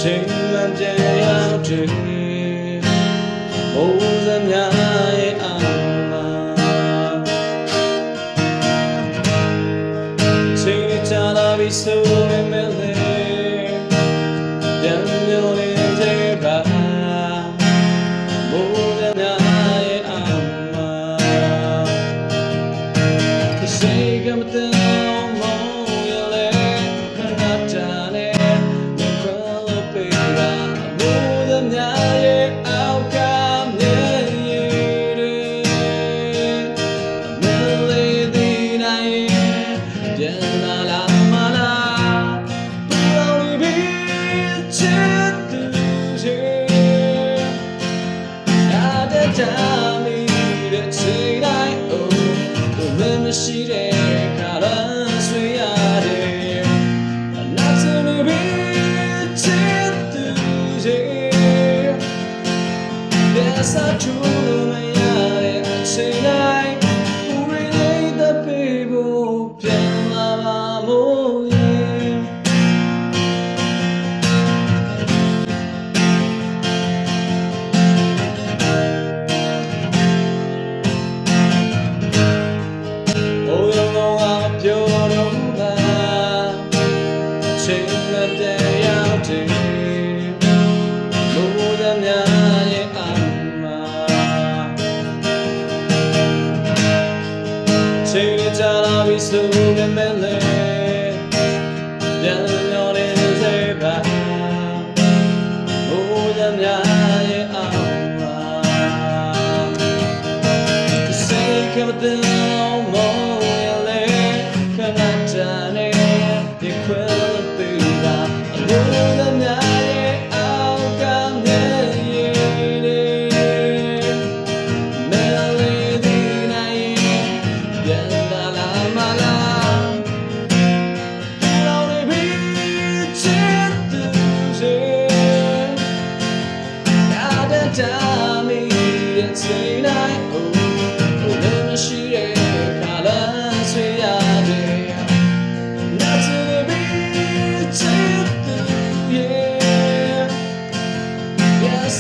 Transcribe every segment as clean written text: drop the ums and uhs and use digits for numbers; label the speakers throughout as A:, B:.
A: ချိန်မှန်ပြန်ရောက်တယ်မိုးစများရဲ့အာမချိန်ချလာပြီးဆိုပေမဲ့လေပြန်မျိုးလေးစေပါမိုးစများရဲ့အာမစိတ်ကမတဲ့ရှိတဲ့ခါရဆွေရတယ်နာစနေပြီချစ်သူရဲ့လက်စားချူမရတဲ့အချိန်တိုင်းဦးရင်းတဲ့ပေဖို့ပြန်လာပါမို့ချိန်မှန်ပြန်ရောက်တယ်မိုးစများရဲ့အာမချိန်ချလာပြီးဆိုပေမဲ့လေပြန်မျောနေစေပါမိုးစများရဲ့အာမစိတ်ကမတဲ့မောရလေခဏတန်နေဒီခွဲ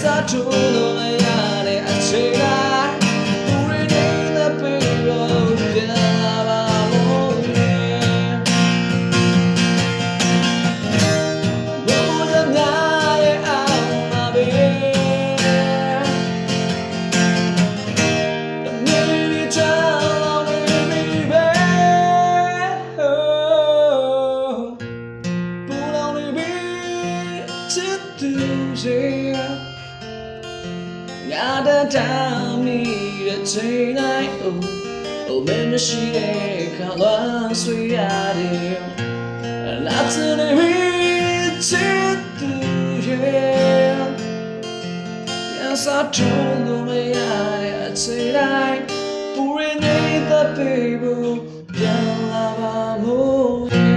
A: စားထူလို့မရတဲ့အချိန်တိုင်းဦးရင်းတဲ့ပေလို့ပြန်လာပါမို့မိုးစများရဲ့အာမပဲတမီးလေးချောင်းနေပြီပဲပူလောင်နေပြီချစ်သူရဲ့ညာတဲ့တိုင်းမိတဲ့ချိန်တိုင်းအိုမင်းမရှိတဲ့ခါလာဆွေရတယ်လာစနေပြီချစ်သူရဲ့ရစားထူလို့မရတဲ့အချိန်တိုင်းပူရင်းနေတဲ့ပေဘူးပြန်လာပါမို့